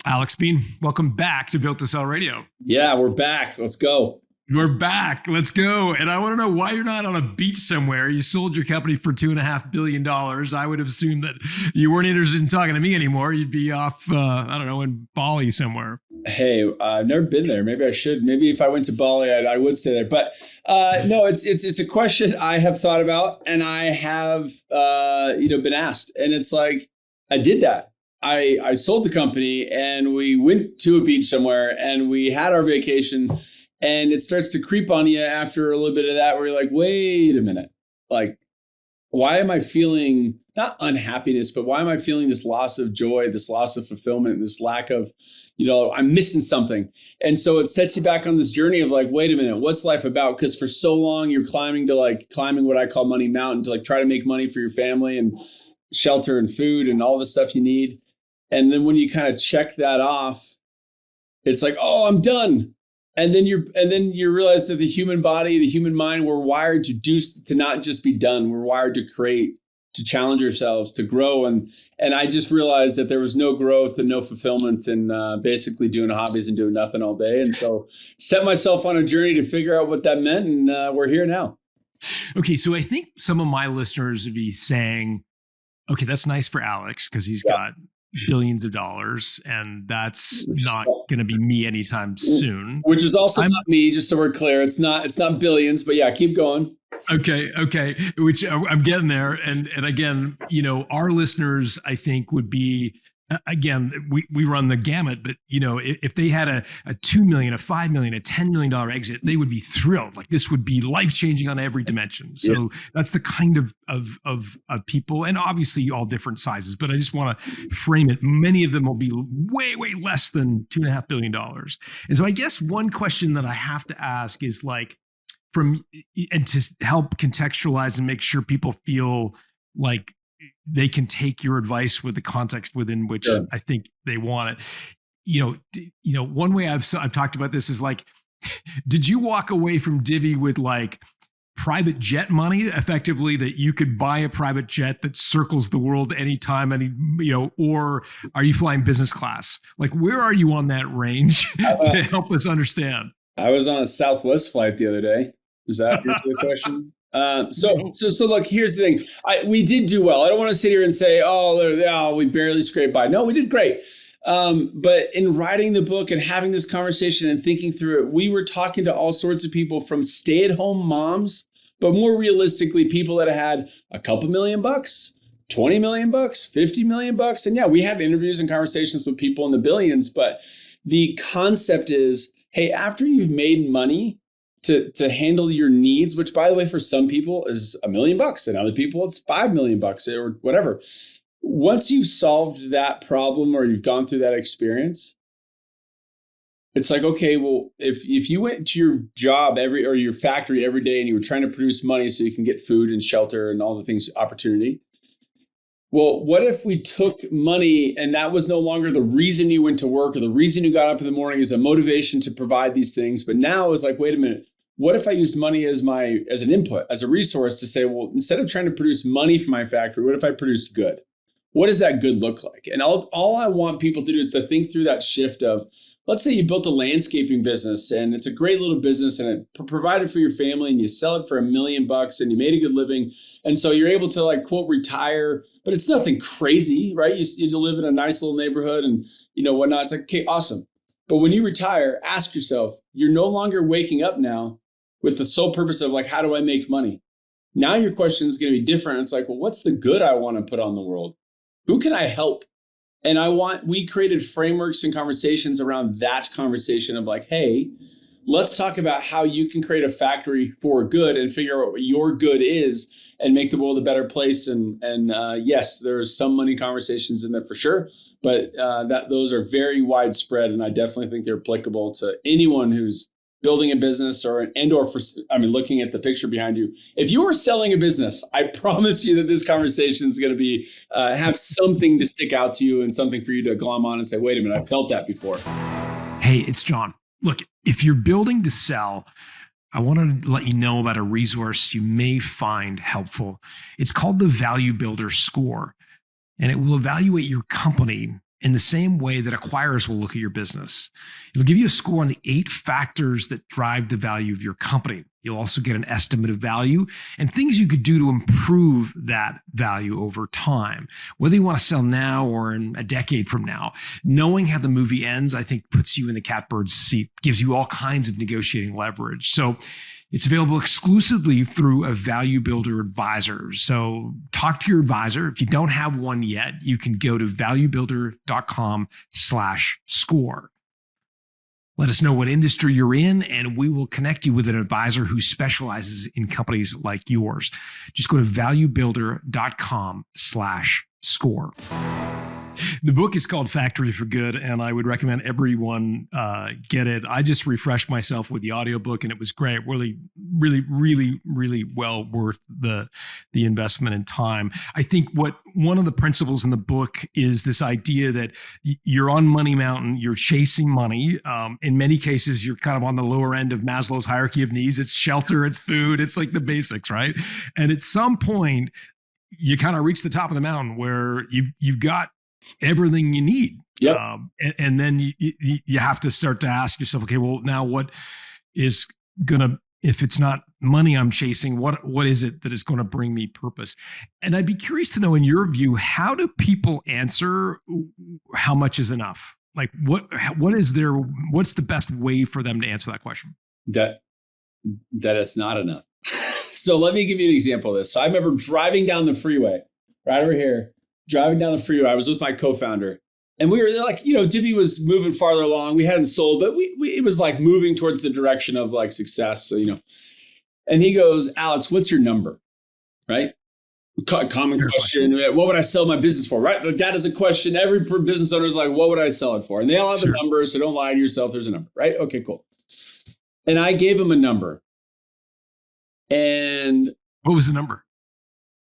Alex Bean, welcome back to Built to Sell Radio. Yeah, we're back. Let's go. We're back. Let's go. And I want to know why you're not on a beach somewhere. You sold your company for $2.5 billion. I would have assumed that you weren't interested in talking to me anymore. You'd be off, I don't know, in Bali somewhere. Hey, I've never been there. Maybe I should. Maybe if I went to Bali, I would stay there. But no, it's a question I have thought about, and I have been asked. And it's like, I did that. I sold the company, and we went to a beach somewhere, and we had our vacation. And it starts to creep on you after a little bit of that, where you're like, wait a minute, like, why am I feeling not unhappiness, but why am I feeling this loss of joy, this loss of fulfillment, this lack of, I'm missing something. And so it sets you back on this journey of like, wait a minute, what's life about? Because for so long you're climbing what I call Money Mountain to like try to make money for your family and shelter and food and all the stuff you need. And then when you kind of check that off, it's like, oh, I'm done. And then you realize that the human body, the human mind, we're wired to not just be done. We're wired to create, to challenge ourselves, to grow. And I just realized that there was no growth and no fulfillment in basically doing hobbies and doing nothing all day. And so set myself on a journey to figure out what that meant. And we're here now. Okay. So I think some of my listeners would be saying, okay, that's nice for Alex because he's got billions of dollars, and that's not going to be me anytime soon. Which is also not me, just so we're clear. It's not billions, but yeah, keep going. Okay. Which I'm getting there. And again, our listeners, I think, would be, again, we run the gamut, but if they had a $2 million, a $5 million, a $10 million exit, they would be thrilled. Like this would be life-changing on every dimension. So that's the kind of people, and obviously all different sizes, but I just want to frame it. Many of them will be way, way less than $2.5 billion. And so I guess one question that I have to ask is like, and to help contextualize and make sure people feel like they can take your advice with the context within which I think they want it. One way I've talked about this is like, did you walk away from Divvy with like private jet money, effectively, that you could buy a private jet that circles the world anytime, or are you flying business class? Like, where are you on that range to help us understand? I was on a Southwest flight the other day. Is that the question? So look, here's the thing. We did do well. I don't want to sit here and say, we barely scraped by. No, we did great. But in writing the book and having this conversation and thinking through it, we were talking to all sorts of people, from stay-at-home moms, but more realistically, people that had a couple $1 million, $20 million, $50 million. And yeah, we had interviews and conversations with people in the billions, but the concept is, hey, after you've made money, to handle your needs, which by the way, for some people is $1 million, and other people it's $5 million or whatever. Once you've solved that problem or you've gone through that experience, it's like, okay, well, if you went to your job or your factory every day and you were trying to produce money so you can get food and shelter and all the things, opportunity. Well, what if we took money and that was no longer the reason you went to work or the reason you got up in the morning as a motivation to provide these things, but now it's like, wait a minute, what if I used money as an input, as a resource to say, well, instead of trying to produce money for my factory, what if I produced good? What does that good look like? And all I want people to do is to think through that shift of, let's say you built a landscaping business and it's a great little business and it provided for your family and you sell it for $1 million and you made a good living. And so you're able to like, quote, retire, but it's nothing crazy, right? You live in a nice little neighborhood and whatnot. It's like, okay, awesome. But when you retire, ask yourself, you're no longer waking up now with the sole purpose of like, how do I make money? Now your question is going to be different. It's like, well, what's the good I want to put on the world? Who can I help? And we created frameworks and conversations around that conversation of like, hey, let's talk about how you can create a factory for good and figure out what your good is and make the world a better place. And yes, there's some money conversations in there for sure, but those are very widespread. And I definitely think they're applicable to anyone who's building a business looking at the picture behind you. If you are selling a business, I promise you that this conversation is going to be have something to stick out to you and something for you to glom on and say, wait a minute, I felt that before. Hey, it's John. Look, if you're building to sell, I want to let you know about a resource you may find helpful. It's called the Valuebuilder Score, and it will evaluate your company in the same way that acquirers will look at your business. It'll give you a score on the 8 factors that drive the value of your company. You'll also get an estimate of value and things you could do to improve that value over time, whether you want to sell now or in a decade from now. Knowing how the movie ends, I think, puts you in the catbird's seat, gives you all kinds of negotiating leverage. So it's available exclusively through a Valuebuilder advisor. So talk to your advisor. If you don't have one yet, you can go to valuebuilder.com/score. Let us know what industry you're in, and we will connect you with an advisor who specializes in companies like yours. Just go to valuebuilder.com/score. The book is called Factory for Good, and I would recommend everyone get it. I just refreshed myself with the audiobook, and it was great. Really, really, really, really well worth the investment in time. I think one of the principles in the book is this idea that you're on Money Mountain, you're chasing money. In many cases, you're kind of on the lower end of Maslow's hierarchy of needs. It's shelter, it's food, it's like the basics, right? And at some point, you kind of reach the top of the mountain where you've got everything you need. Yep. And then you have to start to ask yourself, okay, well, now what is gonna, if it's not money I'm chasing, what is it that is going to bring me purpose? And I'd be curious to know, in your view, how do people answer how much is enough? Like what's the best way for them to answer that question? That it's not enough. So let me give you an example of this. So I remember driving down the freeway right over here. Driving down the freeway, I was with my co-founder, and we were like, Divvy was moving farther along. We hadn't sold, but it was like moving towards the direction of like success. So, and he goes, Alex, what's your number? Right? Common question. What would I sell my business for? Right? Like, that is a question. Every business owner is like, what would I sell it for? And they all have a number. So don't lie to yourself. There's a number, right? Okay, cool. And I gave him a number. And what was the number?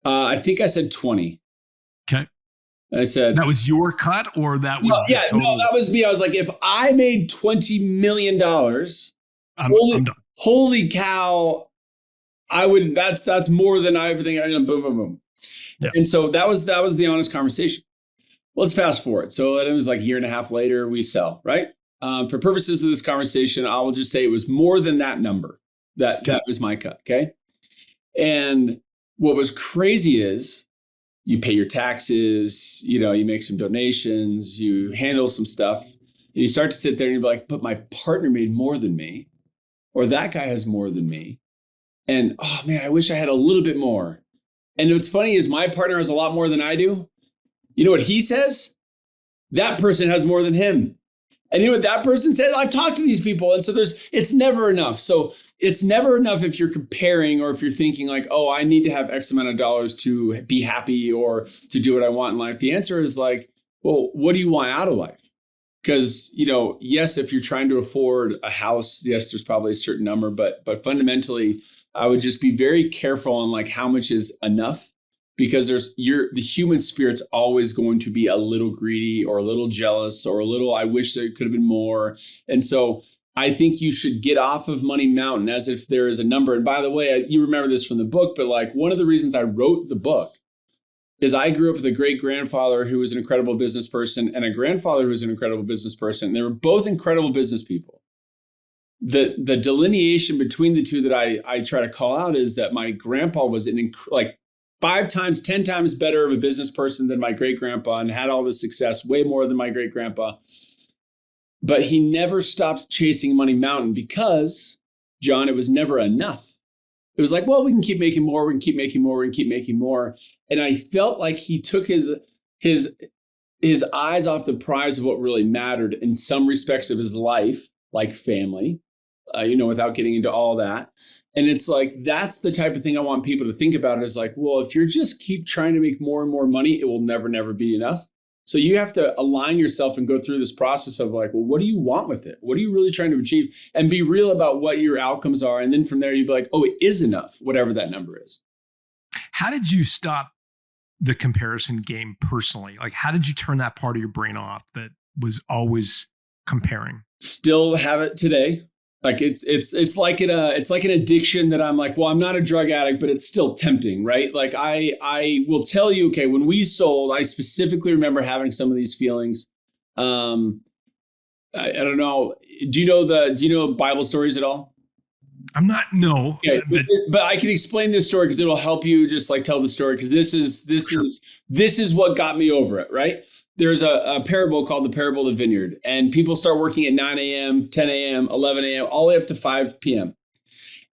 I think I said 20. Okay. I said that was your cut, or that was total? No, that was me. I was like, if I made $20 million, I'm done. Holy cow, I would. That's more than everything. Boom, boom, boom. Yeah. And so that was the honest conversation. Let's fast forward. So it was like a year and a half later, we sell, right? For purposes of this conversation, I will just say it was more than that number. That was my cut. Okay. And what was crazy is, you pay your taxes, you make some donations, you handle some stuff, and you start to sit there and you're like, but my partner made more than me, or that guy has more than me. And oh man, I wish I had a little bit more. And what's funny is my partner has a lot more than I do. You know what he says? That person has more than him. And you know what that person said? I've talked to these people. And so it's never enough. So it's never enough if you're comparing, or if you're thinking like, oh, I need to have X amount of dollars to be happy or to do what I want in life. The answer is like, well, what do you want out of life? Because, yes, if you're trying to afford a house, yes, there's probably a certain number, but fundamentally, I would just be very careful on like how much is enough, because the human spirit's always going to be a little greedy or a little jealous or a little, I wish there could have been more. And so I think you should get off of Money Mountain as if there is a number. And by the way, you remember this from the book, but like one of the reasons I wrote the book is I grew up with a great grandfather who was an incredible business person and a grandfather who was an incredible business person. They were both incredible business people. The delineation between the two that I try to call out is that my grandpa was like 5 times, 10 times better of a business person than my great grandpa, and had all the success, way more than my great grandpa. But he never stopped chasing Money Mountain because, John, it was never enough. It was like, well, we can keep making more. We can keep making more. We can keep making more. And I felt like he took his eyes off the prize of what really mattered in some respects of his life, like family, without getting into all that. And it's like, that's the type of thing I want people to think about, is like, well, if you're just keep trying to make more and more money, it will never, never be enough. So you have to align yourself and go through this process of like, well, what do you want with it? What are you really trying to achieve? And be real about what your outcomes are. And then from there, you'd be like, oh, it is enough, whatever that number is. How did you stop the comparison game personally? Like, how did you turn that part of your brain off that was always comparing? Still have it today. Like it's like it's like an addiction that I'm like, well, I'm not a drug addict, but it's still tempting, right? Like I will tell you, okay, when we sold, I specifically remember having some of these feelings. I don't know. Do you know Bible stories at all? I'm not, no, Okay, but I can explain this story because it'll help you just like tell the story, because this is what got me over it, right? There's a parable called the parable of the vineyard, and people start working at 9 a.m., 10 a.m., 11 a.m., all the way up to 5 p.m.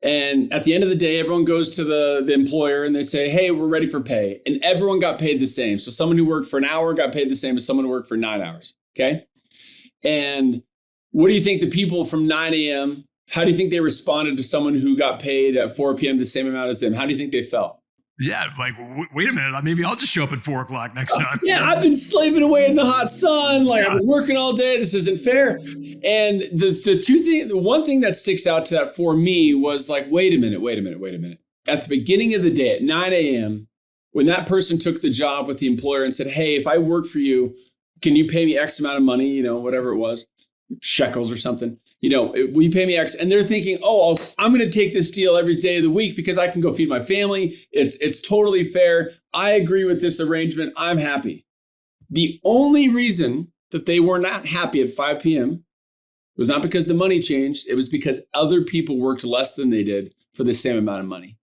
And at the end of the day, everyone goes to the employer and they say, hey, we're ready for pay. And everyone got paid the same. So someone who worked for an hour got paid the same as someone who worked for 9 hours. Okay. And what do you think the people from 9 a.m., how do you think they responded to someone who got paid at 4 p.m. the same amount as them? How do you think they felt? Yeah, like, wait a minute, maybe I'll just show up at 4 o'clock next time. Yeah, I've been slaving away in the hot sun. Like, I've been working all day. This isn't fair. And the one thing that sticks out to that for me was like, wait a minute. At the beginning of the day at 9 a.m., when that person took the job with the employer and said, hey, if I work for you, can you pay me X amount of money, whatever it was, shekels or something, will you pay me X? And they're thinking, oh, I'm going to take this deal every day of the week because I can go feed my family. It's totally fair. I agree with this arrangement. I'm happy. The only reason that they were not happy at 5 p.m. was not because the money changed. It was because other people worked less than they did for the same amount of money.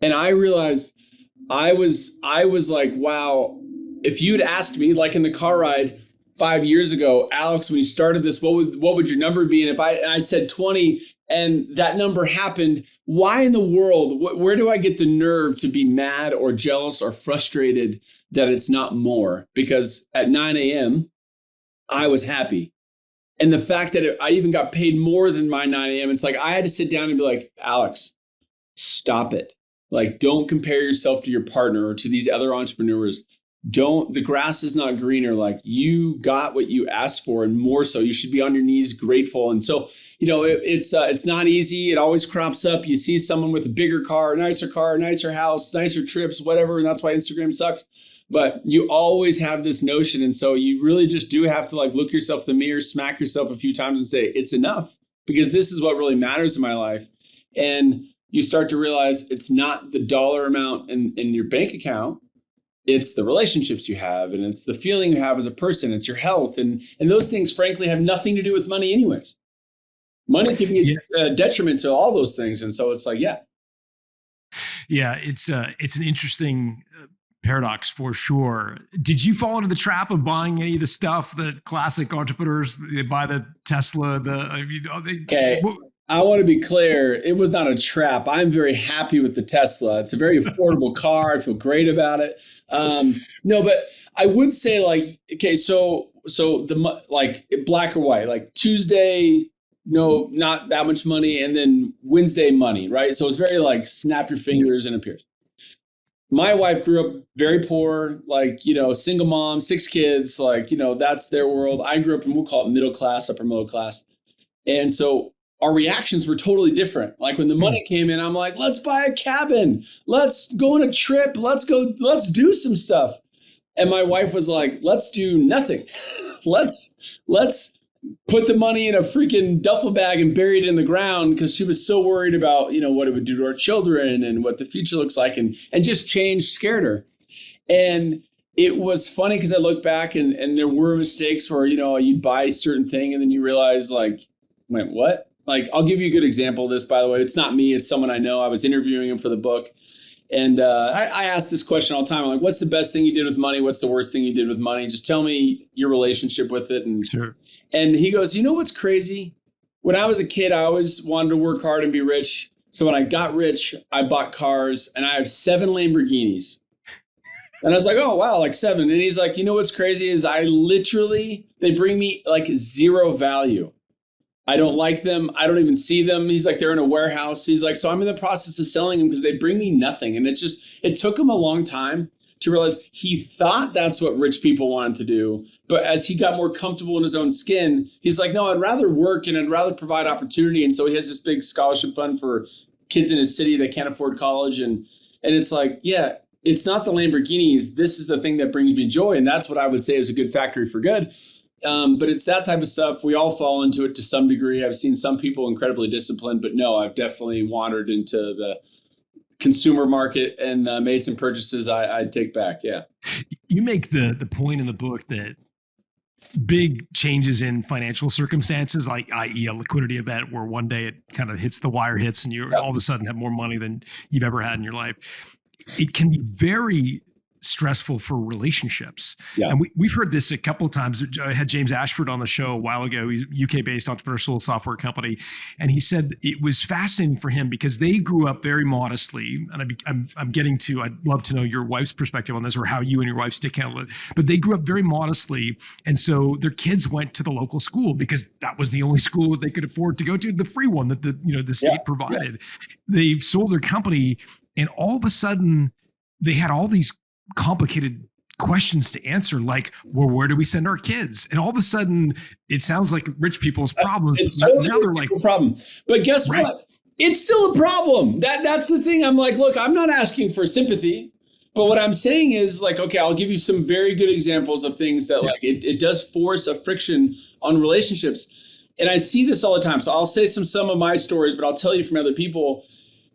And I realized I was like, wow, if you'd asked me, like in the car ride 5 years ago, Alex, when you started this, what would your number be? And if I said 20 and that number happened, why in the world, where do I get the nerve to be mad or jealous or frustrated that it's not more? Because at 9 a.m., I was happy. And the fact that I even got paid more than my 9 a.m., it's like I had to sit down and be like, Alex, stop it. Like, don't compare yourself to your partner or to these other entrepreneurs. The grass is not greener. Like, you got what you asked for, and more so, you should be on your knees grateful. And so, it's not easy. It always crops up. You see someone with a bigger car, nicer house, nicer trips, whatever. And that's why Instagram sucks. But you always have this notion. And so you really just do have to like look yourself in the mirror, smack yourself a few times and say, it's enough, because this is what really matters in my life. And you start to realize it's not the dollar amount in your bank account. It's the relationships you have, and it's the feeling you have as a person. It's your health. And those things, frankly, have nothing to do with money anyways. Money can be a detriment to all those things. And so it's like, yeah. Yeah, it's an interesting paradox for sure. Did you fall into the trap of buying any of the stuff that classic entrepreneurs, they buy the Tesla, okay. I want to be clear. It was not a trap. I'm very happy with the Tesla. It's a very affordable car. I feel great about it. No, but I would say like, okay, so the like black or white, like Tuesday, no, not that much money, and then Wednesday money, right? So it's very like snap your fingers and appears. My wife grew up very poor, like, single mom, 6 kids, like, that's their world. I grew up in, we'll call it middle class, upper middle class. And so our reactions were totally different. Like when the money came in, I'm like, let's buy a cabin. Let's go on a trip. Let's do some stuff. And my wife was like, let's do nothing. Let's put the money in a freaking duffel bag and bury it in the ground, because she was so worried about, what it would do to our children and what the future looks like, and just change scared her. And it was funny because I look back and there were mistakes where, you'd buy a certain thing and then you realize like, wait, what? Like, I'll give you a good example of this, by the way. It's not me. It's someone I know. I was interviewing him for the book. And I ask this question all the time. I'm like, what's the best thing you did with money? What's the worst thing you did with money? Just tell me your relationship with it. And, sure. And he goes, you know what's crazy? When I was a kid, I always wanted to work hard and be rich. So when I got rich, I bought cars, and I have 7 Lamborghinis. And I was like, oh, wow, like 7. And he's like, you know what's crazy is they bring me like 0 value. I don't like them. I don't even see them. He's like, they're in a warehouse. He's like, so I'm in the process of selling them because they bring me nothing. And it took him a long time to realize he thought that's what rich people wanted to do. But as he got more comfortable in his own skin, he's like, no, I'd rather work and I'd rather provide opportunity. And so he has this big scholarship fund for kids in his city that can't afford college. And it's like, yeah, it's not the Lamborghinis. This is the thing that brings me joy. And that's what I would say is a good factory for good. But it's that type of stuff. We all fall into it to some degree. I've seen some people incredibly disciplined, but no, I've definitely wandered into the consumer market and made some purchases I'd take back. Yeah. You make the point in the book that big changes in financial circumstances, like i.e. a liquidity event where one day it kind of hits the wire hits and you all of a sudden have more money than you've ever had in your life. It can be very stressful for relationships. Yeah. And we've heard this a couple of times. I had James Ashford on the show a while ago. He's a UK-based entrepreneurial software company. And he said it was fascinating for him because they grew up very modestly. And I'm getting to, I'd love to know your wife's perspective on this or how you and your wife stick handled it. But they grew up very modestly. And so their kids went to the local school because that was the only school that they could afford to go to, the free one that the state provided. They sold their company and all of a sudden they had all these complicated questions to answer, like, well, where do we send our kids? And all of a sudden, it sounds like rich people's problems. It's totally now they're like a problem. But guess what? It's still a problem. That's the thing. I'm like, look, I'm not asking for sympathy, but what I'm saying is like, okay, I'll give you some very good examples of things that like it does force a friction on relationships. And I see this all the time. So I'll say some of my stories, but I'll tell you from other people.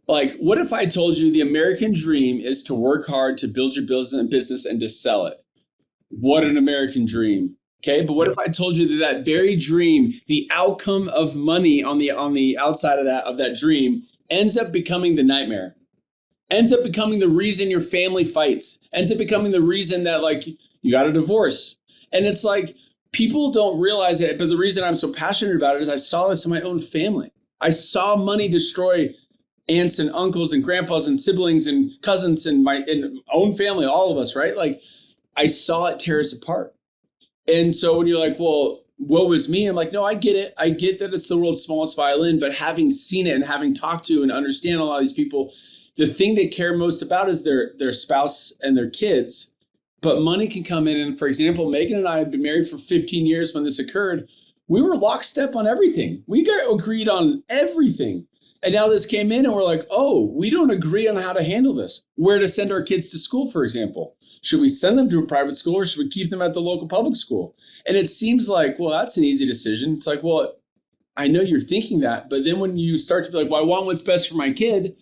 Like, what if I told you the American dream is to work hard to build your business and to sell it? What an American dream. Okay. But what if I told you that very dream, the outcome of money on the outside of that dream ends up becoming the nightmare, ends up becoming the reason your family fights, ends up becoming the reason that like you got a divorce. And it's like, people don't realize it. But the reason I'm so passionate about it is I saw this in my own family. I saw money destroy aunts and uncles and grandpas and siblings and cousins and my own family, all of us, right? Like I saw it tear us apart. And so when you're like, well, woe is me, I'm like, no, I get it. I get that it's the world's smallest violin, but having seen it and having talked to and understand a lot of these people, the thing they care most about is their spouse and their kids. But money can come in. And for example, Megan and I had been married for 15 years when this occurred. We were lockstep on everything. We got agreed on everything. And now this came in and we're like, oh, we don't agree on how to handle this. Where to send our kids to school, for example. Should we send them to a private school or should we keep them at the local public school? And it seems like, well, that's an easy decision. It's like, well, I know you're thinking that. But then when you start to be like, well, I want what's best for my kid.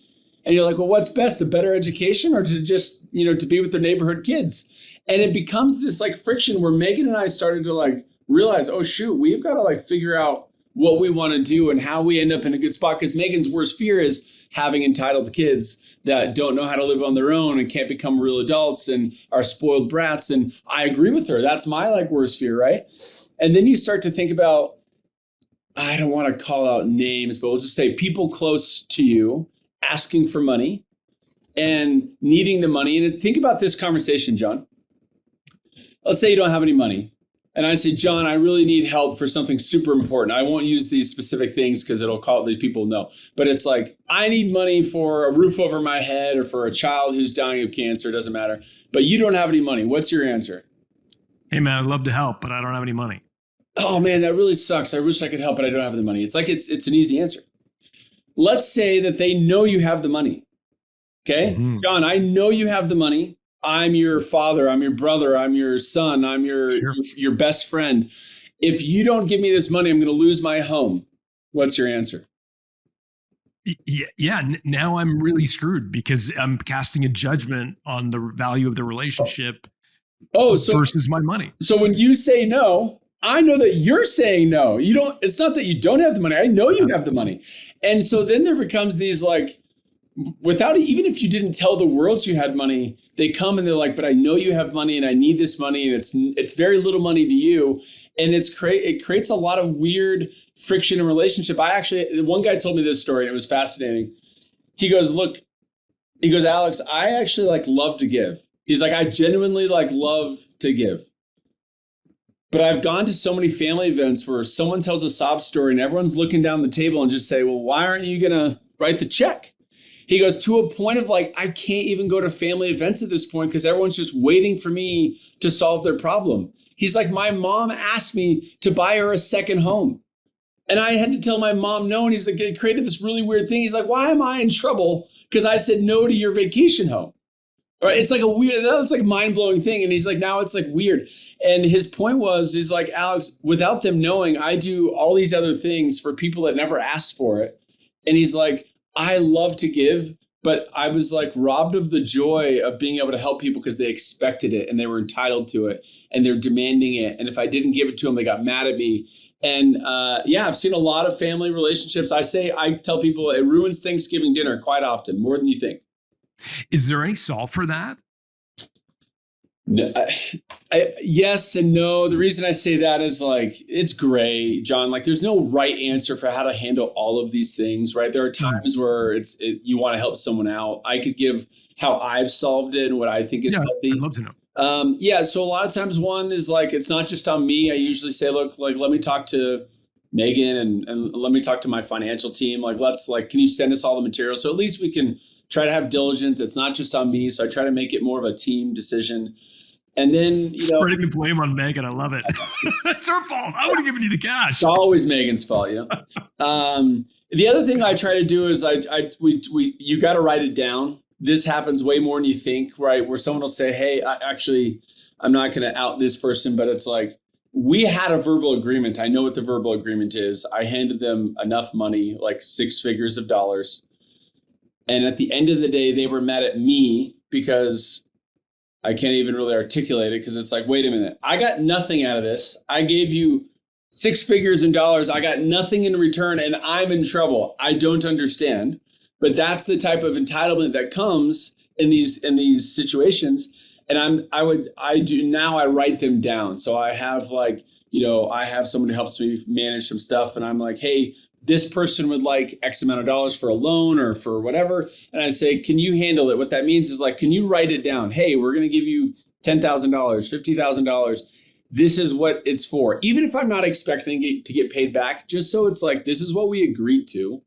And you're like, well, what's best? A better education or to just, to be with their neighborhood kids? And it becomes this like friction where Megan and I started to like realize, oh, shoot, we've got to like figure out what we want to do and how we end up in a good spot. Because Megan's worst fear is having entitled kids that don't know how to live on their own and can't become real adults and are spoiled brats. And I agree with her. That's my like worst fear, right? And then you start to think about, I don't want to call out names, but we'll just say people close to you asking for money and needing the money. And think about this conversation, John. Let's say you don't have any money. And I say, John, I really need help for something super important. I won't use these specific things because it'll call these people know. But it's like, I need money for a roof over my head or for a child who's dying of cancer. It doesn't matter. But you don't have any money. What's your answer? Hey, man, I'd love to help, but I don't have any money. Oh, man, that really sucks. I wish I could help, but I don't have the money. It's like it's an easy answer. Let's say that they know you have the money. Okay, mm-hmm. John, I know you have the money. I'm your father, I'm your brother, I'm your son, I'm your best friend. If you don't give me this money, I'm going to lose my home. What's your answer? Yeah. Now I'm really screwed because I'm casting a judgment on the value of the relationship versus my money. So when you say no, I know that you're saying no. It's not that you don't have the money. I know you have the money. And so then there becomes these like, even if you didn't tell the world you had money, they come and they're like, but I know you have money and I need this money and it's very little money to you. And it creates a lot of weird friction in relationship. One guy told me this story and it was fascinating. He goes, Alex, I actually like love to give. He's like, I genuinely like love to give. But I've gone to so many family events where someone tells a sob story and everyone's looking down the table and just say, well, why aren't you going to write the check? He goes to a point of like, I can't even go to family events at this point because everyone's just waiting for me to solve their problem. He's like, my mom asked me to buy her a second home. And I had to tell my mom no. And he's like, it created this really weird thing. He's like, why am I in trouble? Because I said no to your vacation home. Right? It's like a weird, that's like a mind-blowing thing. And he's like, now it's like weird. And his point was, he's like, Alex, without them knowing, I do all these other things for people that never asked for it. And he's like, I love to give, but I was like robbed of the joy of being able to help people because they expected it and they were entitled to it and they're demanding it. And if I didn't give it to them, they got mad at me. And yeah, I've seen a lot of family relationships. I tell people it ruins Thanksgiving dinner quite often, more than you think. Is there any solve for that? No, yes and no. The reason I say that is like, it's gray, John. Like there's no right answer for how to handle all of these things, right? There are times where you want to help someone out. I could give how I've solved it and what I think is healthy. I'd love to know. Yeah. So a lot of times one is like, it's not just on me. I usually say, look, like, let me talk to Megan and let me talk to my financial team. Like, can you send us all the material? So at least we can try to have diligence. It's not just on me. So I try to make it more of a team decision. And then, spreading the blame on Megan. I love it. It's her fault. I would have given you the cash. It's always Megan's fault, The other thing I try to do is you got to write it down. This happens way more than you think, right? Where someone will say, hey, I'm not going to out this person, but it's like, we had a verbal agreement. I know what the verbal agreement is. I handed them enough money, like 6 figures of dollars. And at the end of the day, they were mad at me because I can't even really articulate it, because it's like, wait a minute, I got nothing out of this. I gave you 6 figures in dollars. I got nothing in return and I'm in trouble. I don't understand. But that's the type of entitlement that comes in these situations. And I write them down. So I have I have someone who helps me manage some stuff, and I'm like, hey, this person would like X amount of dollars for a loan or for whatever. And I say, can you handle it? What that means is like, can you write it down? Hey, we're going to give you $10,000, $50,000. This is what it's for. Even if I'm not expecting it to get paid back, just so it's like, this is what we agreed to.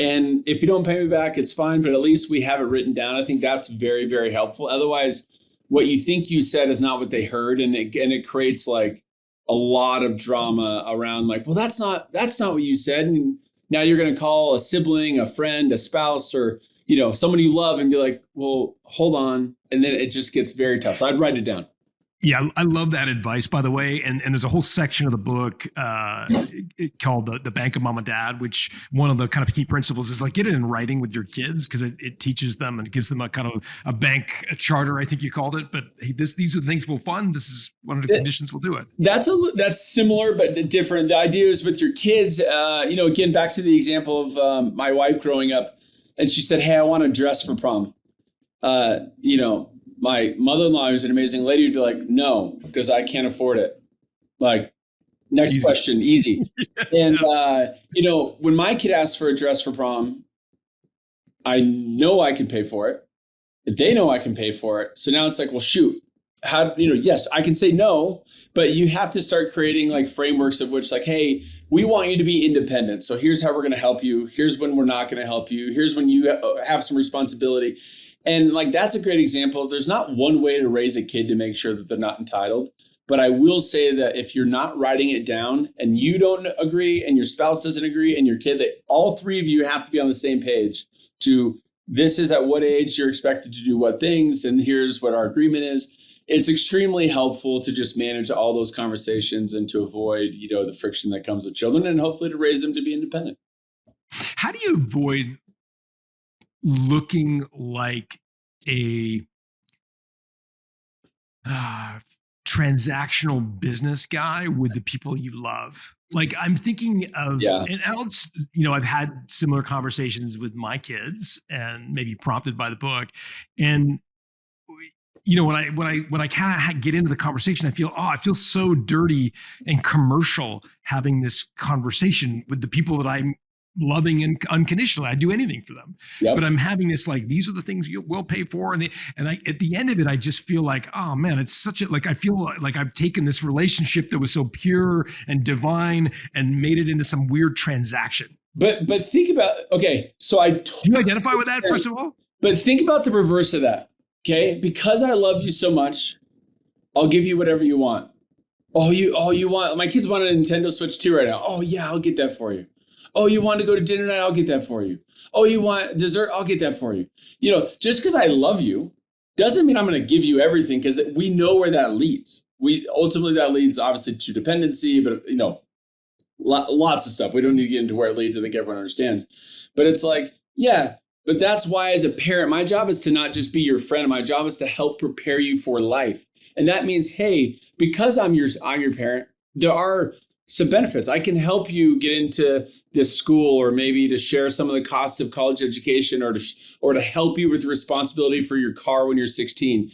And if you don't pay me back, it's fine, but at least we have it written down. I think that's very, very helpful. Otherwise, what you think you said is not what they heard. And it creates like a lot of drama around like, well, that's not what you said. And now you're going to call a sibling, a friend, a spouse, or, someone you love and be like, well, hold on. And then it just gets very tough. So I'd write it down. Yeah, I love that advice, by the way. And there's a whole section of the book called the Bank of Mom and Dad, which one of the kind of key principles is like, get it in writing with your kids, because it teaches them and gives them a kind of a charter, I think you called it. But hey, these are the things we'll fund. This is one of the conditions we'll do it. That's similar but different. The idea is with your kids, again, back to the example of my wife growing up, and she said, hey, I want to dress for prom. My mother-in-law, who's an amazing lady, would be like, no, because I can't afford it. Like, next easy. Question, easy. And, when my kid asks for a dress for prom, I know I can pay for it. They know I can pay for it. So now it's like, well, shoot, yes, I can say no, but you have to start creating like frameworks of which like, hey, we want you to be independent. So here's how we're going to help you. Here's when we're not going to help you. Here's when you have some responsibility. And like, that's a great example. There's not one way to raise a kid to make sure that they're not entitled. But I will say that if you're not writing it down and you don't agree and your spouse doesn't agree and your kid, that all three of you have to be on the same page to this is at what age you're expected to do what things. And here's what our agreement is. It's extremely helpful to just manage all those conversations and to avoid, the friction that comes with children and hopefully to raise them to be independent. How do you avoid looking like a transactional business guy with the people you love? Like I'm thinking of, and I've had similar conversations with my kids and maybe prompted by the book. And, when I kind of get into the conversation, I feel so dirty and commercial having this conversation with the people that I'm loving and unconditionally. I'd do anything for them. Yep. But I'm having this like, these are the things you will pay for. And at the end of it, I just feel like, oh man, it's such I feel like I've taken this relationship that was so pure and divine and made it into some weird transaction. But think about, okay, so do you identify with that first of all? But think about the reverse of that. Okay. Because I love you so much, I'll give you whatever you want. You want, my kids want a Nintendo Switch 2 right now. Oh yeah, I'll get that for you. Oh, you want to go to dinner tonight? I'll get that for you. Oh, you want dessert? I'll get that for you. Just because I love you Doesn't mean I'm going to give you everything, because we know where that leads. That leads obviously to dependency, but lots of stuff. We don't need to get into where it leads. I think everyone understands, but it's like, yeah, but that's why as a parent, my job is to not just be your friend. My job is to help prepare you for life. And that means, hey, because I'm your parent, there are some benefits. I can help you get into this school, or maybe to share some of the costs of college education, or to help you with the responsibility for your car when you're 16.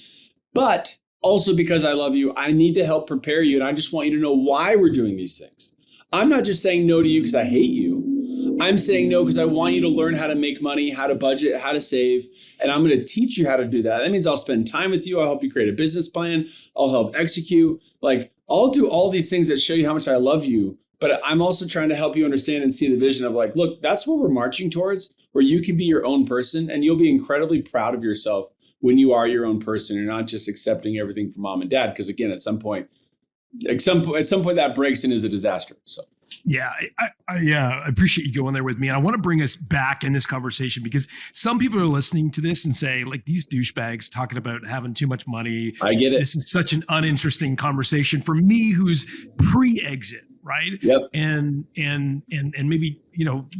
But also, because I love you, I need to help prepare you. And I just want you to know why we're doing these things. I'm not just saying no to you because I hate you. I'm saying no because I want you to learn how to make money, how to budget, how to save. And I'm going to teach you how to do that. That means I'll spend time with you. I'll help you create a business plan. I'll help execute. Like, I'll do all these things that show you how much I love you. But I'm also trying to help you understand and see the vision of like, look, that's what we're marching towards, where you can be your own person and you'll be incredibly proud of yourself when you are your own person. You're not just accepting everything from mom and dad. Because again, at some point that breaks and is a disaster. So. Yeah, I appreciate you going there with me. And I want to bring us back in this conversation, because some people are listening to this and say, like, these douchebags talking about having too much money. I get it. This is such an uninteresting conversation for me, who's pre-exit, right? Yep. And maybe,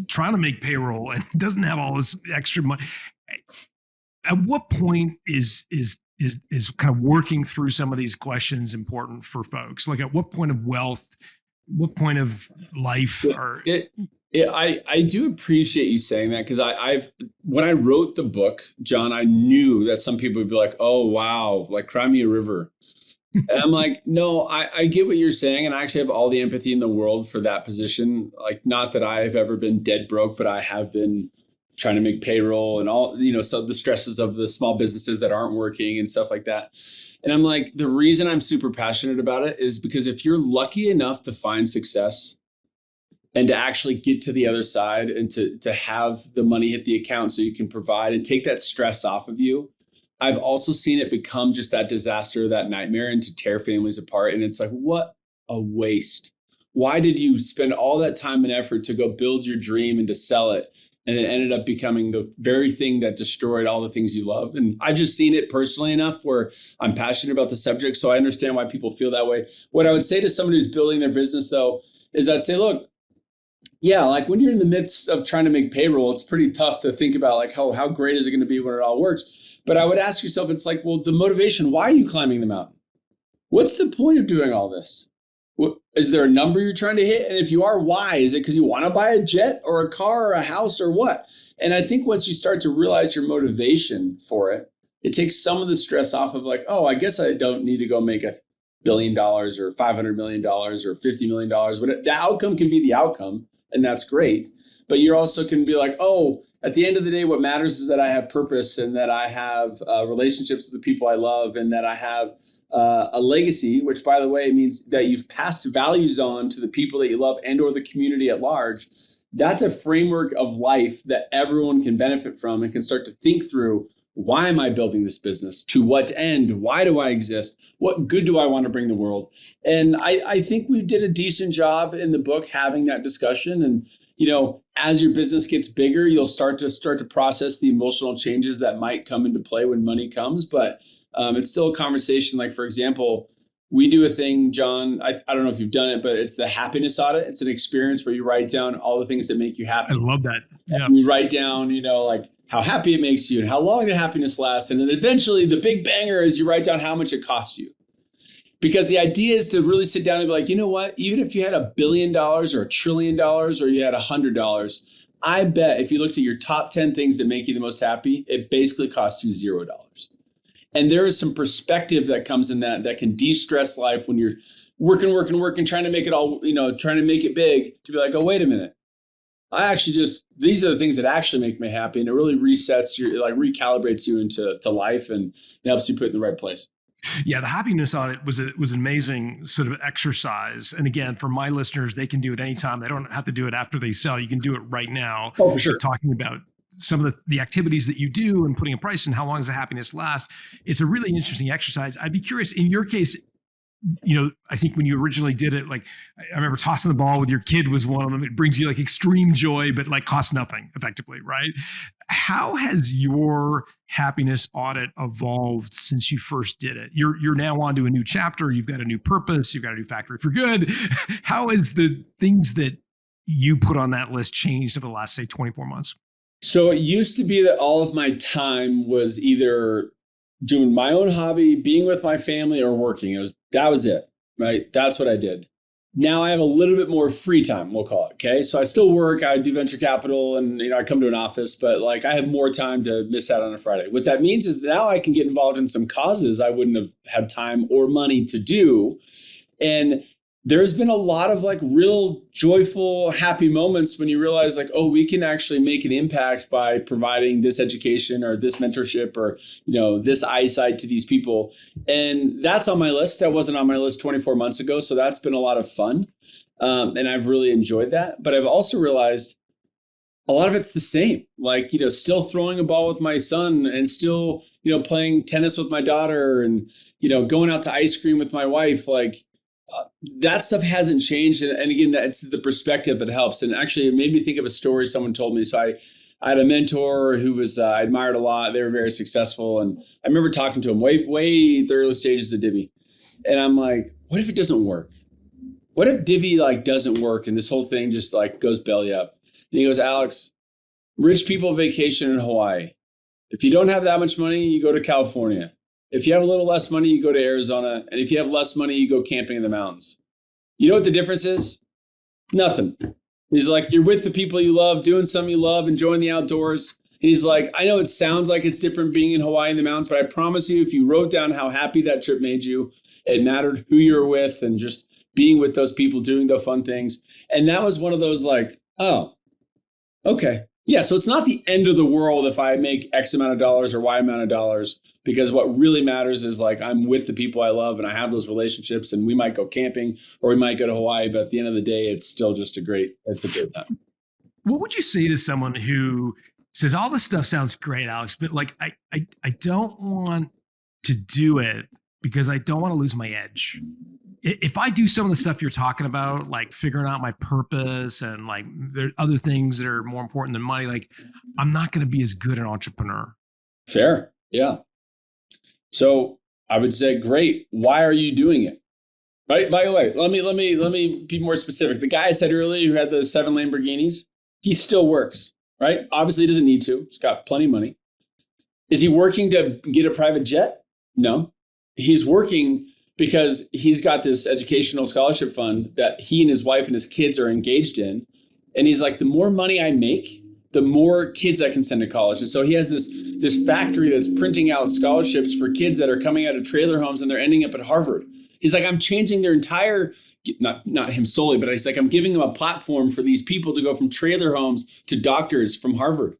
trying to make payroll and doesn't have all this extra money. At what point is kind of working through some of these questions important for folks? Like, at what point of wealth, what point of life I do appreciate you saying that, because when I wrote the book, John, I knew that some people would be like, oh, wow, like, cry me a river. And I'm like, no, I get what you're saying. And I actually have all the empathy in the world for that position. Like, not that I've ever been dead broke, but I have been trying to make payroll and all, so the stresses of the small businesses that aren't working and stuff like that. And I'm like, the reason I'm super passionate about it is because if you're lucky enough to find success and to actually get to the other side and to have the money hit the account so you can provide and take that stress off of you, I've also seen it become just that disaster, that nightmare, and to tear families apart. And it's like, what a waste. Why did you spend all that time and effort to go build your dream and to sell it? And it ended up becoming the very thing that destroyed all the things you love. And I've just seen it personally enough where I'm passionate about the subject. So I understand why people feel that way. What I would say to somebody who's building their business, though, is I'd say, look, yeah, like, when you're in the midst of trying to make payroll, it's pretty tough to think about like, how great is it going to be when it all works? But I would ask yourself, it's like, well, the motivation, why are you climbing the mountain? What's the point of doing all this? Is there a number you're trying to hit? And if you are, why? Is it because you want to buy a jet or a car or a house or what? And I think once you start to realize your motivation for it, it takes some of the stress off of like, oh, I guess I don't need to go make $1 billion or $500 million or $50 million. But the outcome can be the outcome, and that's great. But you also can be like, oh, at the end of the day, what matters is that I have purpose and that I have relationships with the people I love and that I have a legacy, which, by the way, means that you've passed values on to the people that you love and or the community at large. That's a framework of life that everyone can benefit from and can start to think through, why am I building this business? To what end? Why do I exist? What good do I want to bring the world? And I think we did a decent job in the book having that discussion. And, as your business gets bigger, you'll start to process the emotional changes that might come into play when money comes. But it's still a conversation. Like, for example, we do a thing, John, I don't know if you've done it, but it's the Happiness Audit. It's an experience where you write down all the things that make you happy. I love that. Yeah. And you write down, like, how happy it makes you and how long did happiness last. And then eventually the big banger is you write down how much it cost you. Because the idea is to really sit down and be like, you know what, even if you had $1 billion or $1 trillion or you had $100, I bet if you looked at your top 10 things that make you the most happy, it basically cost you $0. And there is some perspective that comes in that can de-stress life when you're working, trying to make it all, trying to make it big, to be like, oh, wait a minute. These are the things that actually make me happy. And it really resets recalibrates you into life and it helps you put it in the right place. Yeah, the Happiness Audit was an amazing sort of exercise. And again, for my listeners, they can do it anytime. They don't have to do it after they sell. You can do it right now. Oh, for sure. Talking about some of the activities that you do and putting a price and how long does the happiness last. It's a really interesting exercise. I'd be curious, in your case, I think when you originally did it, like I remember tossing the ball with your kid was one of them. It brings you like extreme joy, but like costs nothing effectively, right? How has your happiness audit evolved since you first did it? You're now on to a new chapter. You've got a new purpose. You've got a new factory for good. How has the things that you put on that list changed over the last, say, 24 months? So it used to be that all of my time was either doing my own hobby, being with my family, or working. That was it, right? That's what I did. Now I have a little bit more free time, we'll call it. Okay. So I still work, I do venture capital, and I come to an office, but like I have more time to miss out on a Friday. What that means is now I can get involved in some causes I wouldn't have had time or money to do. And there's been a lot of like real joyful, happy moments when you realize like, oh, we can actually make an impact by providing this education or this mentorship or, this eyesight to these people. And that's on my list. That wasn't on my list 24 months ago. So that's been a lot of fun. And I've really enjoyed that. But I've also realized a lot of it's the same, like, still throwing a ball with my son and still, playing tennis with my daughter and, going out to ice cream with my wife. Like, that stuff hasn't changed. And again, that's the perspective that helps. And actually, it made me think of a story someone told me. So I had a mentor who was I admired a lot. They were very successful. And I remember talking to him way at the early stages of Divvy. And I'm like, what if it doesn't work? What if Divvy like doesn't work and this whole thing just like goes belly up? And he goes, Alex, rich people vacation in Hawaii. If you don't have that much money, you go to California. If you have a little less money, you go to Arizona. And if you have less money, you go camping in the mountains. You know what the difference is? Nothing. He's like, you're with the people you love, doing something you love, enjoying the outdoors. He's like, I know it sounds like it's different being in Hawaii in the mountains, but I promise you, if you wrote down how happy that trip made you, it mattered who you're with and just being with those people, doing the fun things. And that was one of those like, oh, okay. Yeah, so it's not the end of the world if I make X amount of dollars or Y amount of dollars, because what really matters is like I'm with the people I love and I have those relationships and we might go camping or we might go to Hawaii, but at the end of the day, it's still just it's a great time. What would you say to someone who says, all this stuff sounds great, Alex, but like I don't want to do it because I don't want to lose my edge? If I do some of the stuff you're talking about, like figuring out my purpose and like there are other things that are more important than money, like I'm not going to be as good an entrepreneur. Fair. Yeah. So I would say, great. Why are you doing it? Right. By the way, let me be more specific. The guy I said earlier who had the 7 Lamborghinis, he still works, right? Obviously he doesn't need to. He's got plenty of money. Is he working to get a private jet? No. He's working because he's got this educational scholarship fund that he and his wife and his kids are engaged in. And he's like, the more money I make, the more kids I can send to college. And so he has this factory that's printing out scholarships for kids that are coming out of trailer homes and they're ending up at Harvard. He's like, I'm changing their entire, not him solely, but he's like, I'm giving them a platform for these people to go from trailer homes to doctors from Harvard.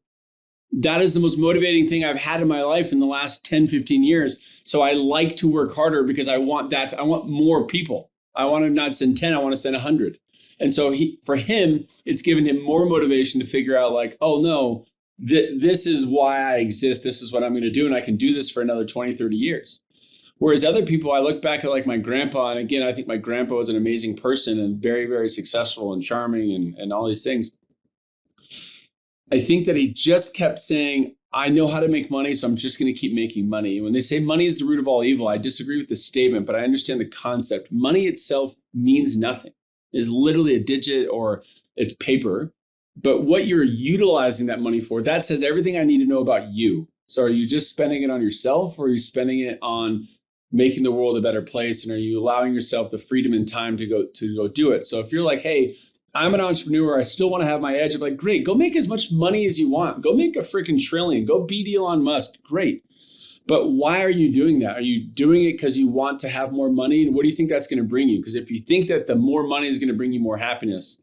That is the most motivating thing I've had in my life in the last 10, 15 years. So I like to work harder because I want more people. I want to not send 10, I want to send 100. And so for him, it's given him more motivation to figure out like, oh no, this is why I exist. This is what I'm going to do. And I can do this for another 20, 30 years. Whereas other people, I look back at like my grandpa. And again, I think my grandpa was an amazing person and very, very successful and charming and all these things. I think that he just kept saying, I know how to make money, so I'm just going to keep making money. When they say money is the root of all evil, I disagree with the statement, but I understand the concept. Money itself means nothing. It's literally a digit or it's paper. But what you're utilizing that money for, that says everything I need to know about you. So are you just spending it on yourself or are you spending it on making the world a better place? And are you allowing yourself the freedom and time to go do it? So if you're like, hey, I'm an entrepreneur, I still want to have my edge. I'm like, great, go make as much money as you want. Go make a freaking trillion. Go beat Elon Musk. Great. But why are you doing that? Are you doing it because you want to have more money? And what do you think that's going to bring you? Because if you think that the more money is going to bring you more happiness,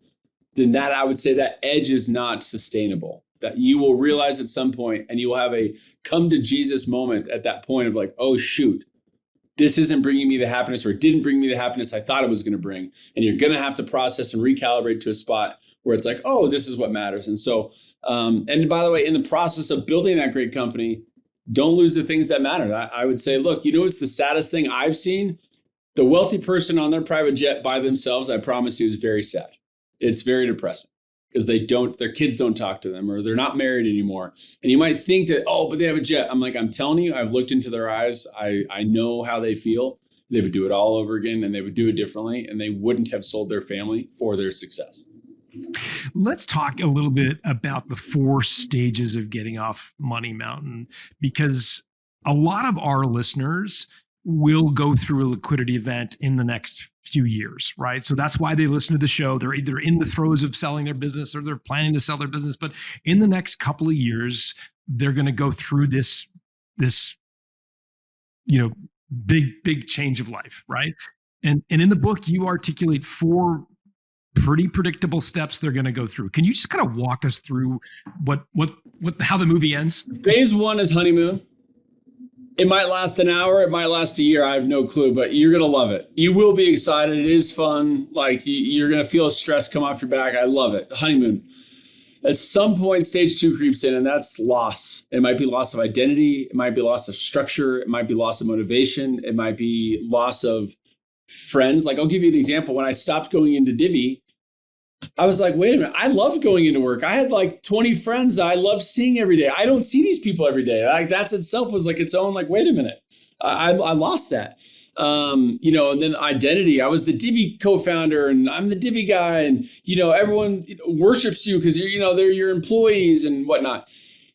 then that I would say that edge is not sustainable. That you will realize at some point and you will have a come to Jesus moment at that point of like, oh, shoot. This isn't bringing me the happiness or it didn't bring me the happiness I thought it was going to bring. And you're going to have to process and recalibrate to a spot where it's like, oh, this is what matters. And so, and by the way, in the process of building that great company, don't lose the things that matter. I would say, look, you know, it's the saddest thing I've seen The wealthy person on their private jet by themselves, I promise you, is very sad. It's very depressing because their kids don't talk to them, or they're not married anymore. And you might think that, oh, but they have a jet. I'm like, I'm telling you, I've looked into their eyes. I know how they feel. They would do it all over again, and they would do it differently, and they wouldn't have sold their family for their success. Let's talk a little bit about the 4 stages of getting off Money Mountain, because a lot of our listeners will go through a liquidity event in the next few years, right? So that's why they listen to the show. They're either in the throes of selling their business or they're planning to sell their business. But in the next couple of years, they're going to go through this, big change of life, right? And in the book, you articulate 4 pretty predictable steps they're going to go through. Can you just kind of walk us through how the movie ends? Phase 1 is honeymoon. It might last an hour. It might last a year. I have no clue, but you're going to love it. You will be excited. It is fun. Like you're going to feel stress come off your back. I love it. Honeymoon. At some point, stage 2 creeps in, and that's loss. It might be loss of identity. It might be loss of structure. It might be loss of motivation. It might be loss of friends. Like I'll give you an example. When I stopped going into Divvy, I was like, wait a minute, I loved going into work. I had like 20 friends that I loved seeing every day. I don't see these people every day. Like that's itself was like its own, like, wait a minute, I lost that. And then identity. I was the Divvy co-founder and I'm the Divvy guy. And, everyone worships you because they're your employees and whatnot.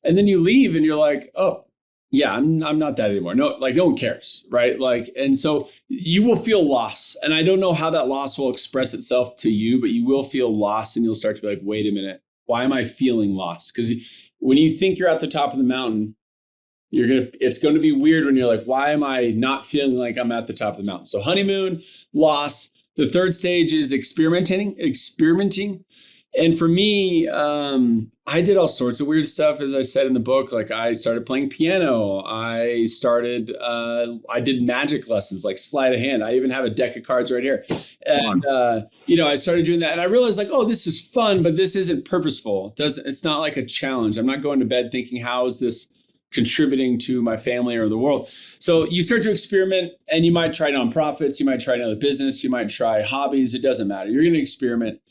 And then you leave and you're like, oh, yeah, I'm not that anymore. No one cares, right? And so you will feel loss. And I don't know how that loss will express itself to you, but you will feel loss and you'll start to be like, wait a minute, why am I feeling lost? Because when you think you're at the top of the mountain, it's going to be weird when you're like, why am I not feeling like I'm at the top of the mountain? So honeymoon, loss. The 3rd stage is experimenting. And for me, I did all sorts of weird stuff, as I said in the book. Like I started playing piano. I did magic lessons, like sleight of hand. I even have a deck of cards right here. And, I started doing that. And I realized like, oh, this is fun, but this isn't purposeful. It's not like a challenge. I'm not going to bed thinking, how is this contributing to my family or the world? So you start to experiment, and you might try nonprofits. You might try another business. You might try hobbies. It doesn't matter. You're going to experiment.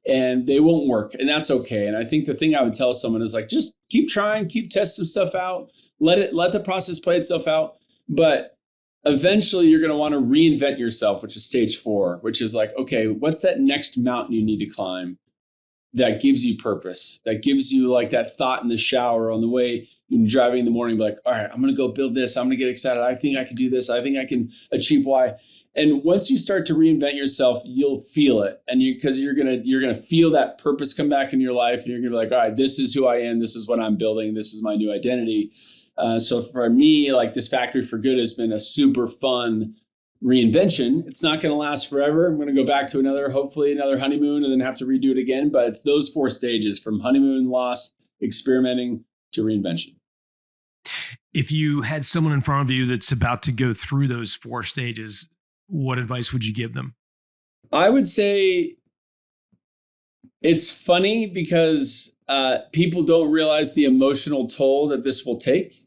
And they won't work. And that's okay. And I think the thing I would tell someone is like, just keep trying, keep testing stuff out, let the process play itself out. But eventually you're going to want to reinvent yourself, which is stage 4, which is like, okay, what's that next mountain you need to climb that gives you purpose, that gives you like that thought in the shower on the way you're driving in the morning, be like, all right, I'm going to go build this. I'm going to get excited. I think I can do this. I think I can achieve Y. And once you start to reinvent yourself, you'll feel it. And because you're gonna feel that purpose come back in your life, and you're gonna be like, all right, this is who I am. This is what I'm building. This is my new identity. So for me, like this Factory for Good has been a super fun reinvention. It's not gonna last forever. I'm gonna go back to hopefully another honeymoon, and then have to redo it again. But it's those 4 stages, from honeymoon, loss, experimenting, to reinvention. If you had someone in front of you that's about to go through those 4 stages, what advice would you give them? I would say it's funny because people don't realize the emotional toll that this will take.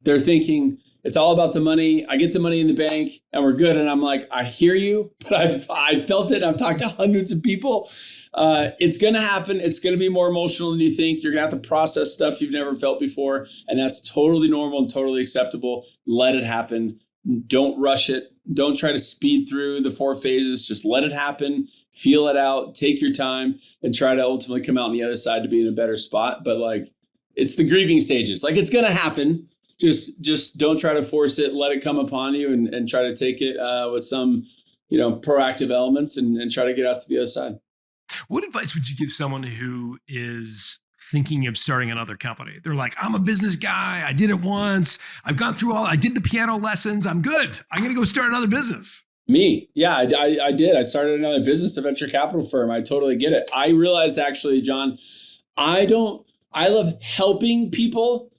They're thinking it's all about the money. I get the money in the bank and we're good. And I'm like, I hear you, but I've felt it. I've talked to hundreds of people. It's going to happen. It's going to be more emotional than you think. You're going to have to process stuff you've never felt before. And that's totally normal and totally acceptable. Let it happen. Don't rush it. Don't try to speed through the 4 phases. Just let it happen, feel it out, take your time, and try to ultimately come out on the other side to be in a better spot. But like, it's the grieving stages. Like, it's going to happen. Just don't try to force it. Let it come upon you, and try to take it with some, proactive elements, and try to get out to the other side. What advice would you give someone who is thinking of starting another company? They're like, I'm a business guy. I did it once. I've gone through I did the piano lessons. I'm good. I'm going to go start another business. Me. Yeah, I did. I started another business, a venture capital firm. I totally get it. I realized actually, John, I love helping people,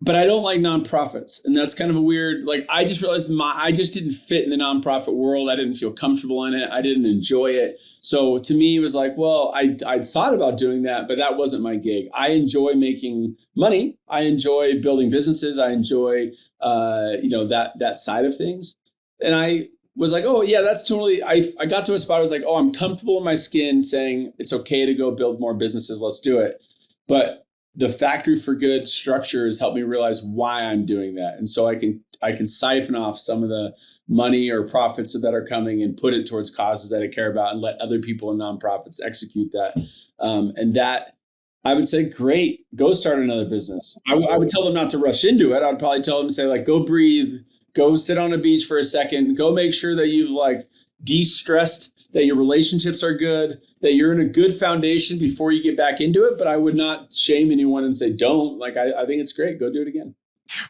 but I don't like nonprofits. And that's kind of a weird, like, I just realized I just didn't fit in the nonprofit world. I didn't feel comfortable in it. I didn't enjoy it. So to me, it was like, well, I thought about doing that, but that wasn't my gig. I enjoy making money. I enjoy building businesses. I enjoy, that side of things. And was like, oh yeah, that's totally, I got to a spot, I was like, oh, I'm comfortable in my skin saying it's okay to go build more businesses. Let's do it. But the factory for good structure has helped me realize why I'm doing that. And so I can siphon off some of the money or profits that are coming and put it towards causes that I care about and let other people and nonprofits execute that. And that, I would say, great, go start another business. I would tell them not to rush into it. I'd probably tell them to say, like, go breathe, go sit on a beach for a second, go make sure that you've like de-stressed, that your relationships are good, that you're in a good foundation before you get back into it. But I would not shame anyone and say, don't. Like, I think it's great. Go do it again.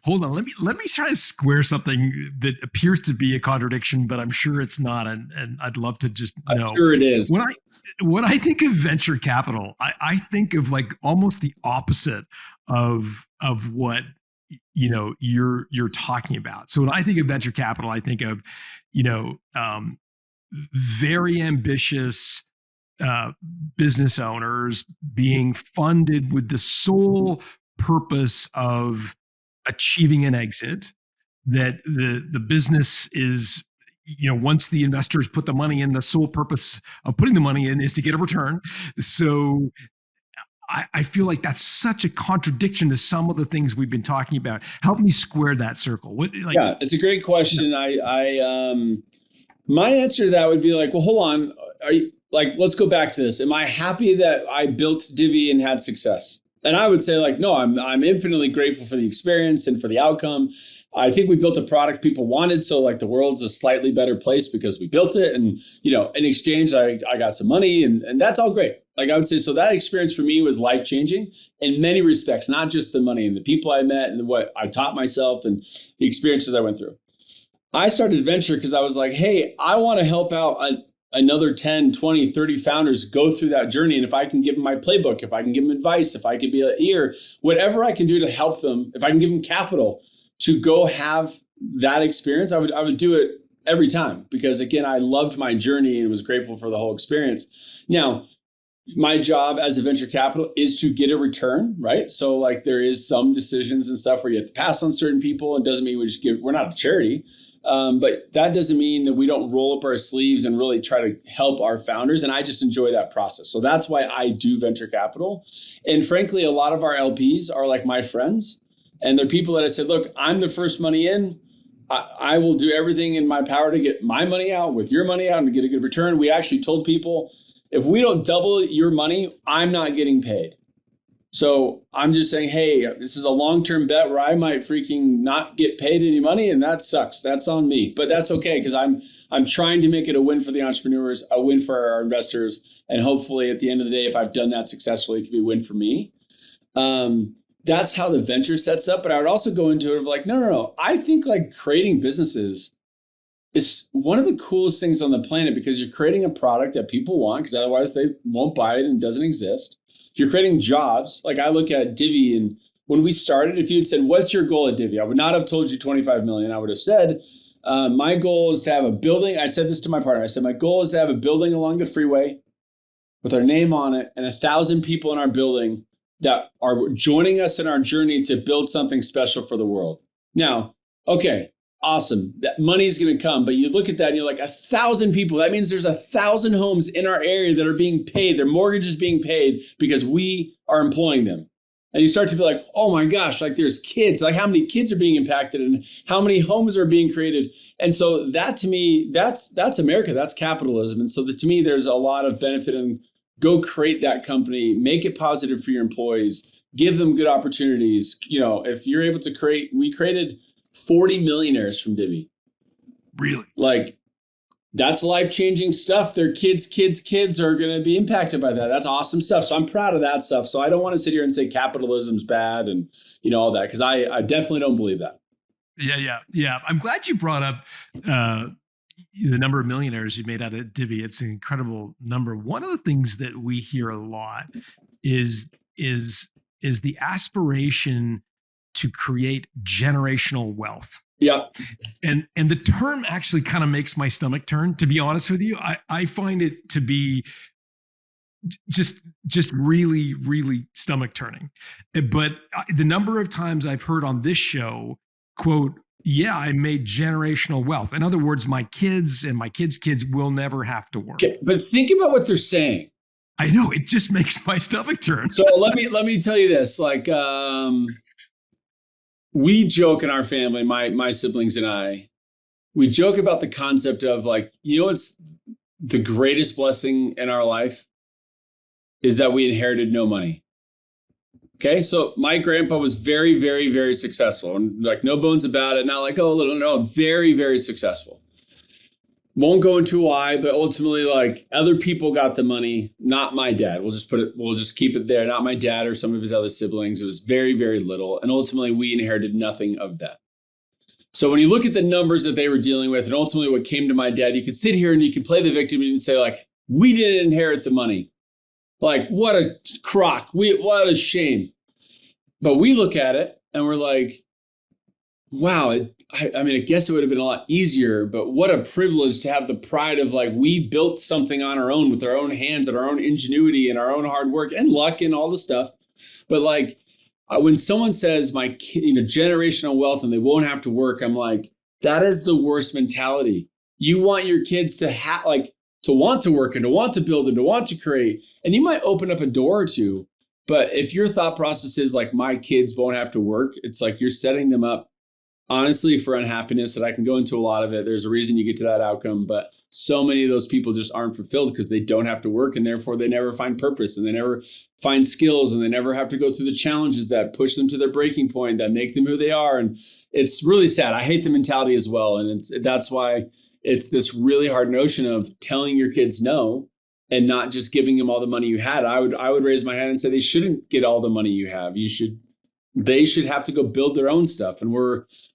Hold on, let me try to square something that appears to be a contradiction, but I'm sure it's not, and I'd love to just know. I'm sure it is. When I think of venture capital, I think of like almost the opposite of what you're talking about. So when I think of venture capital, I think of very ambitious business owners being funded with the sole purpose of achieving an exit, that the business is, once the investors put the money in, the sole purpose of putting the money in is to get a return. So I feel like that's such a contradiction to some of the things we've been talking about. Help me square that circle. Yeah, it's a great question. My answer to that would be like, well, hold on. Are you like, let's go back to this. Am I happy that I built Divvy and had success? And I would say like, no, I'm infinitely grateful for the experience and for the outcome. I think we built a product people wanted. So like the world's a slightly better place because we built it. And, in exchange, I got some money and that's all great. Like I would say, so that experience for me was life-changing in many respects, not just the money and the people I met and what I taught myself and the experiences I went through. I started venture because I was like, hey, I want to help out another 10, 20, 30 founders go through that journey. And if I can give them my playbook, if I can give them advice, if I could be an ear, whatever I can do to help them, if I can give them capital to go have that experience, I would do it every time. Because again, I loved my journey and was grateful for the whole experience. Now, my job as a venture capital is to get a return, right? So like there is some decisions and stuff where you have to pass on certain people. It doesn't mean we're not a charity. But that doesn't mean that we don't roll up our sleeves and really try to help our founders. And I just enjoy that process. So that's why I do venture capital. And frankly, a lot of our LPs are like my friends. And they're people that I said, look, I'm the first money in. I will do everything in my power to get my money out with your money out and to get a good return. We actually told people, if we don't double your money, I'm not getting paid. So I'm just saying, hey, this is a long-term bet where I might freaking not get paid any money, and that sucks. That's on me, but that's okay because I'm trying to make it a win for the entrepreneurs, a win for our investors, and hopefully at the end of the day, if I've done that successfully, it could be a win for me. That's how the venture sets up. But I would also go into it of like, no. I think like creating businesses is one of the coolest things on the planet because you're creating a product that people want because otherwise they won't buy it and it doesn't exist. You're creating jobs. Like I look at Divvy, and when we started, if you had said, what's your goal at Divvy? I would not have told you 25 million. I would have said, my goal is to have a building. I said this to my partner. I said, my goal is to have a building along the freeway with our name on it and 1,000 people in our building that are joining us in our journey to build something special for the world. Now, okay, awesome. That money's going to come. But you look at that and you're like 1,000 people. That means there's 1,000 homes in our area that are being paid. Their mortgage is being paid because we are employing them. And you start to be like, oh my gosh, like there's kids, like how many kids are being impacted and how many homes are being created. And so that to me, that's America, that's capitalism. And so to me, there's a lot of benefit in go create that company, make it positive for your employees, give them good opportunities. If you're able to we created 40 millionaires from Divvy. Really? Like that's life-changing stuff. Their kids are going to be impacted by that. That's awesome stuff. So I'm proud of that stuff. So I don't want to sit here and say capitalism's bad and all that, because I definitely don't believe that. Yeah. I'm glad you brought up the number of millionaires you made out of Divvy. It's an incredible number. One of the things that we hear a lot is the aspiration to create generational wealth. Yeah. And the term actually kind of makes my stomach turn, to be honest with you. I find it to be just really, really stomach turning. But the number of times I've heard on this show, quote, Yeah, I made generational wealth. In other words, my kids and my kids' kids will never have to work. Okay, but think about what they're saying. I know, it just makes my stomach turn. So let me tell you this. Like, we joke in our family, my siblings and I, we joke about the concept of like, what's the greatest blessing in our life is that we inherited no money. Okay, so my grandpa was very, very, very successful, and like no bones about it. Not like, oh, little, no, very, very successful. Won't go into why, but ultimately, like, other people got the money, not my dad. We'll just keep it there. Not my dad or some of his other siblings. It was very, very little, and ultimately, we inherited nothing of that. So when you look at the numbers that they were dealing with, and ultimately what came to my dad, you could sit here and you could play the victim and say, like, we didn't inherit the money. Like, what a crock. What a shame. But we look at it and we're like, wow, I mean, I guess it would have been a lot easier, but what a privilege to have the pride of like, we built something on our own with our own hands and our own ingenuity and our own hard work and luck and all the stuff. But like, when someone says my kid, generational wealth and they won't have to work, I'm like, that is the worst mentality. You want your kids to to want to work and to want to build and to want to create. And you might open up a door or two, but if your thought process is like, my kids won't have to work, it's like you're setting them up, honestly, for unhappiness. And I can go into a lot of it. There's a reason you get to that outcome, but so many of those people just aren't fulfilled because they don't have to work, and therefore they never find purpose, and they never find skills, and they never have to go through the challenges that push them to their breaking point, that make them who they are. And it's really sad. I hate the mentality as well. And that's why it's this really hard notion of telling your kids no and not just giving them all the money you had. I would raise my hand and say they shouldn't get all the money you have. They should have to go build their own stuff. And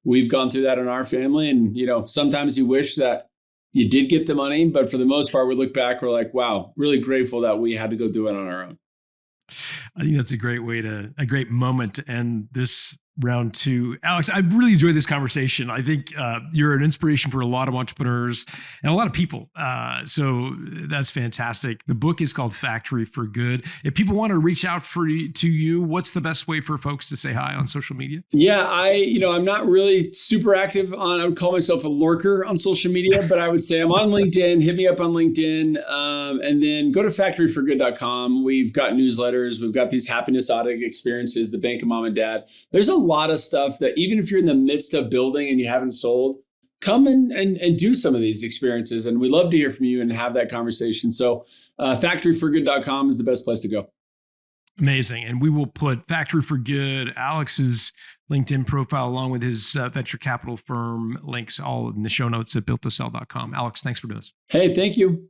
we've gone through that in our family. And, sometimes you wish that you did get the money, but for the most part, we look back, we're like, wow, really grateful that we had to go do it on our own. I think that's a great moment to end this round two. Alex, I really enjoyed this conversation. I think you're an inspiration for a lot of entrepreneurs and a lot of people. So that's fantastic. The book is called Factory for Good. If people want to reach out to you, what's the best way for folks to say hi on social media? Yeah, I'm not really super active I would call myself a lurker on social media, but I would say I'm on LinkedIn. Hit me up on LinkedIn. And then go to factoryforgood.com. We've got newsletters. We've got these happiness audit experiences, the bank of mom and dad. There's a lot of stuff that even if you're in the midst of building and you haven't sold, come and do some of these experiences. And we love to hear from you and have that conversation. So factoryforgood.com is the best place to go. Amazing. And we will put Factory for Good, Alex's LinkedIn profile, along with his venture capital firm links, all in the show notes at builttosell.com. Alex, thanks for doing this. Hey, thank you.